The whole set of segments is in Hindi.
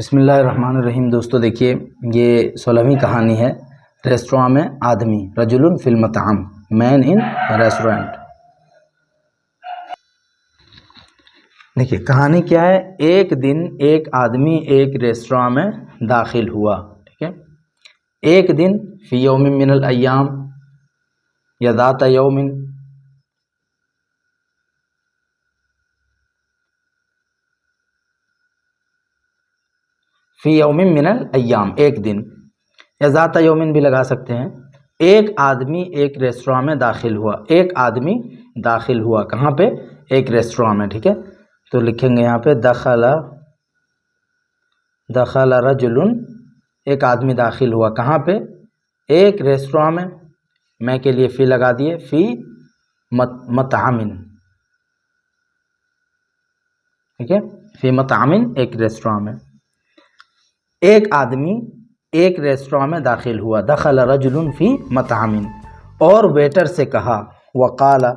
बिस्मिल्लाहिर्रहमानिर्रहीम। दोस्तों देखिए, ये 16वीं कहानी है रेस्टोरेंट में आदमी, रजुलुन फिल मताम, मैन इन रेस्टोरेंट। देखिए कहानी क्या है। एक दिन एक आदमी एक रेस्टोरेंट में दाखिल हुआ। ठीक है, एक दिन फी यौमिन मिनल अय्याम या दाता यौमिन, फी यौमिन मिनल अय्याम, एक दिन, या ज़ाता यौमिन भी लगा सकते हैं। एक आदमी एक रेस्टोरेंट में दाखिल हुआ। एक आदमी दाखिल हुआ कहाँ पे? एक रेस्टोरेंट में। ठीक है, तो लिखेंगे यहाँ पे दखला, दखला रजुलुन, एक आदमी दाखिल हुआ कहाँ पे? एक रेस्टोरेंट में। मैं के लिए फ़ी लगा दिए, फ़ी मतामिन। ठीक है, फ़ी मतामिन, एक रेस्टोरेंट में। एक आदमी एक रेस्टोरेंट में दाखिल हुआ, दखल रजुलुन फी मतामिन, और वेटर से कहा, वकाला,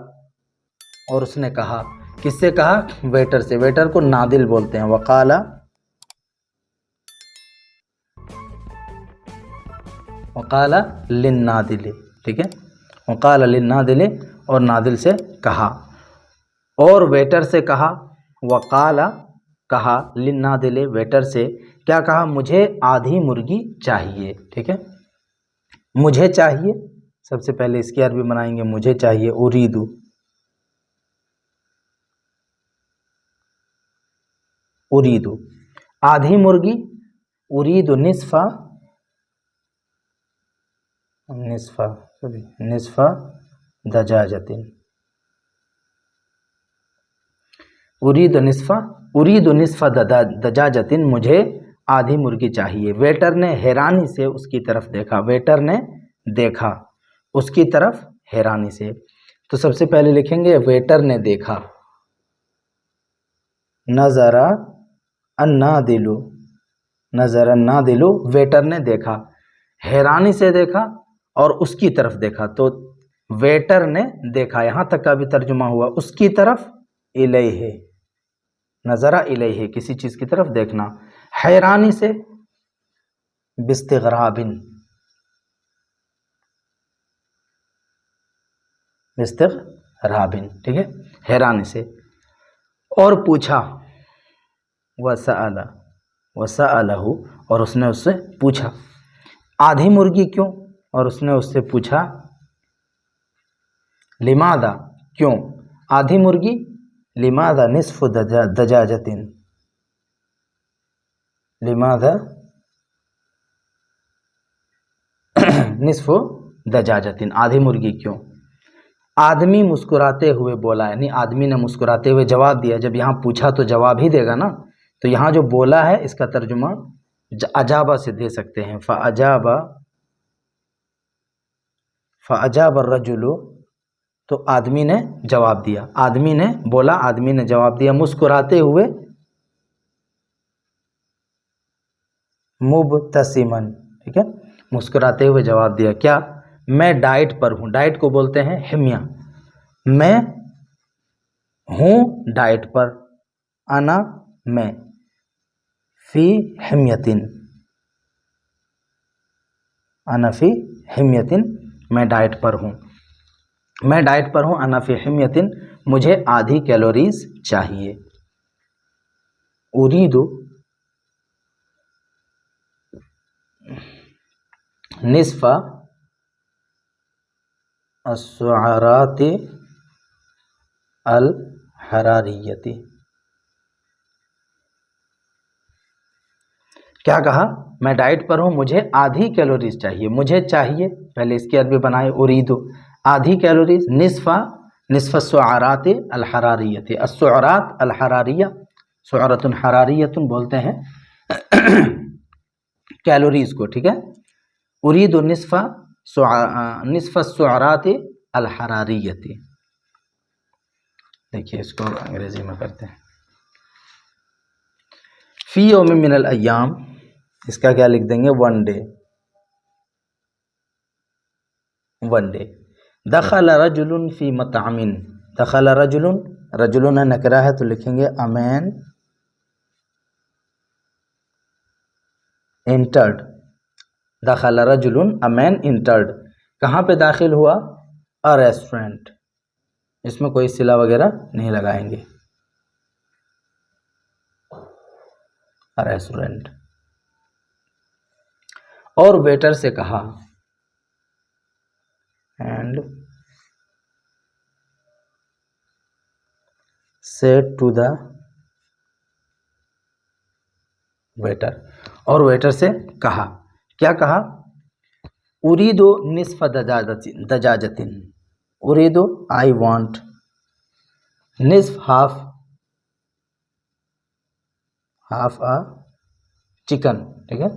और उसने कहा, किससे कहा? वेटर से। वेटर को नादिल बोलते हैं। वकाला, वकाला लिन नादिले। ठीक है, वकाला लिन नादिले, और नादिल से कहा, और वेटर से कहा, वकाला, कहा, लिन नादिले, वेटर से क्या कहा? मुझे आधी मुर्गी चाहिए। ठीक है, मुझे चाहिए, सबसे पहले इसकी अरबी बनाएंगे, मुझे चाहिए, उरीदू, उरीदू, आधी मुर्गी, उरीदु निस्फा, निस्फा, सॉरी, निस्फा दजाजतिन, उरीदु निस्फा, उरीदु निस्फा दजाजतिन, मुझे आधी मुर्गी चाहिए। वेटर ने हैरानी से उसकी तरफ देखा। वेटर ने देखा उसकी तरफ हैरानी से। तो सबसे पहले लिखेंगे वेटर ने देखा, नजरा अन्नादिलु, नजर अन्नादिलु, वेटर ने देखा, हैरानी से देखा और उसकी तरफ देखा। तो वेटर ने देखा, यहां तक का भी तर्जुमा हुआ, उसकी तरफ, इलैहि, नजरा इलैहि, किसी चीज की तरफ देखना, हैरानी से, बिस्तिगराबिन, बिस्तिगराबिन। ठीक है, हैरानी से, और पूछा, वसअला, वसअलहु, और उसने उससे पूछा, आधी मुर्गी क्यों? और उसने उससे पूछा, लिमादा, क्यों आधी मुर्गी, लिमादा निस्फु दजाजतिन, लिमादा निस्फु दजाजतिन, आधी मुर्गी क्यों? आदमी मुस्कुराते हुए बोला, यानी आदमी ने मुस्कुराते हुए जवाब दिया। जब यहाँ पूछा तो जवाब ही देगा ना, तो यहाँ जो बोला है इसका तर्जुमा अजाबा से दे सकते हैं। फ़अजाबा, फ़अजाब अर्रजुलु, तो आदमी ने जवाब दिया, आदमी ने बोला, आदमी ने जवाब दिया, मुस्कुराते हुए, मुबतसिमन। ठीक है, मुस्कुराते हुए जवाब दिया, क्या? मैं डाइट पर हूँ। डाइट को बोलते हैं हिम्या। मैं हूँ डाइट पर, अना, मैं, फी हिम्यतिन, अना फी हिम्यतिन, मैं डाइट पर हूँ, मैं डाइट पर हूँ, अना फी हिम्यतिन, मुझे आधी कैलोरीज चाहिए। उरीदु निस्फा अस्सुअराति अल हरारियति। क्या कहा? मैं डाइट पर हूँ, मुझे आधी कैलोरीज चाहिए। मुझे चाहिए, पहले इसकी अरबी बनाए, उरीदु, आधी कैलोरीज, निस्फा, निस्फा अस्सुअराति अल हरारियति, अस्सुअरात अल हरारिया, सुअरतुन हरारियतुन बोलते हैं कैलोरीज को। ठीक है, उरीदु निस्फा, निस्फा अस्सुअराति अल हरारियति। देखिए इसको अंग्रेजी में करते हैं, फी यौमिन मिनल अय्याम, इसका क्या लिख देंगे? One day, one day. दखल रजुलुन फी मतामिन, दखल रजुलुन, रजुलुन नकरा है तो लिखेंगे अमैन, entered, दखल रजुलुन, a man entered, कहाँ पे दाखिल हुआ? a restaurant, इसमें कोई सिला वगैरह नहीं लगाएंगे, a restaurant। और वेटर से कहा, and said to the waiter, और वेटर से कहा, क्या कहा? उरीदो निस्फ दजाजतिन, उरीदो आई वांट, निस्फ हाफ, हाफ अ चिकन, ठीक है,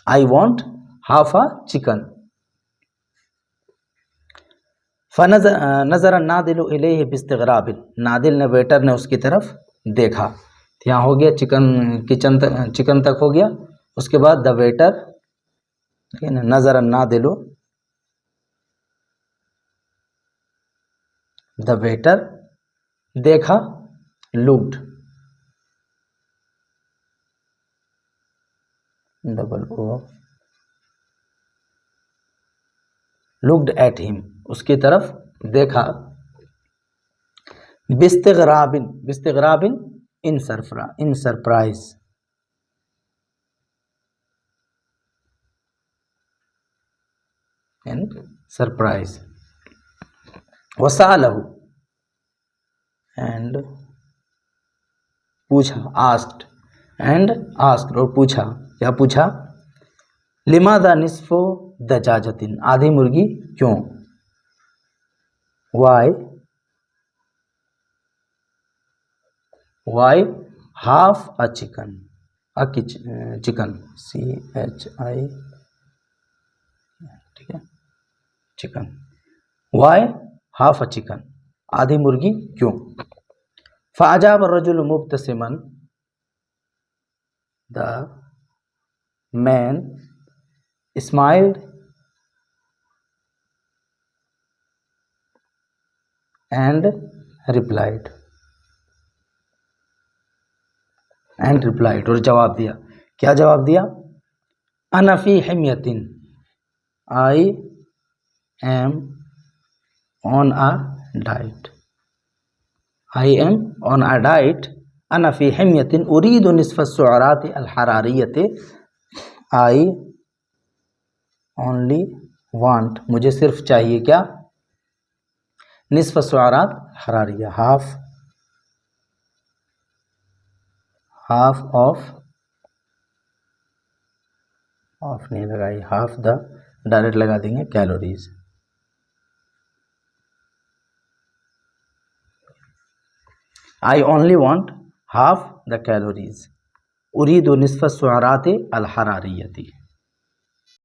I want half a chicken. नजर नादिल इलैहि बिस्तिग़राबिन, नादिल ने, वेटर ने उसकी तरफ देखा। यहाँ हो गया चिकन तक हो गया। उसके बाद द वेटर, ठीक है ना, नजर नादिल, द वेटर देखा, looked, double O, looked at him, उसकी तरफ देखा। बिस्तिग़राबिन, बिस्तिग़राबिन इन सरप्राइज, इन सरप्राइज। वसालहु, एंड पूछा, आस्क्ड, एंड आस्क्ड, और पूछा, क्या पूछा? लिमादा निस्फो दजाजतिन, आधी मुर्गी क्यों? Why half a chicken, chicken, CHI, ठीक है, chicken, why half a chicken, आधी मुर्गी क्यों? फ़अजाब रजुल मुब्तसिमन, the man smiled and replied, और जवाब दिया। क्या जवाब दिया? अना फी हिम्यतिन, I am on a diet, I am on a diet. अना फी हिम्यतिन उरीदु निस्फ अस्सुअरात अल हरारियत, आई ओनली वांट, मुझे सिर्फ चाहिए क्या? निस्फ अस्सुअरात हरारिया, हाफ ऑफ नहीं लगाई, हाफ द, डायरेक्ट लगा देंगे calories. I only want half the calories, उरीदु निस्फ अस्सुअरात अल हरारियती।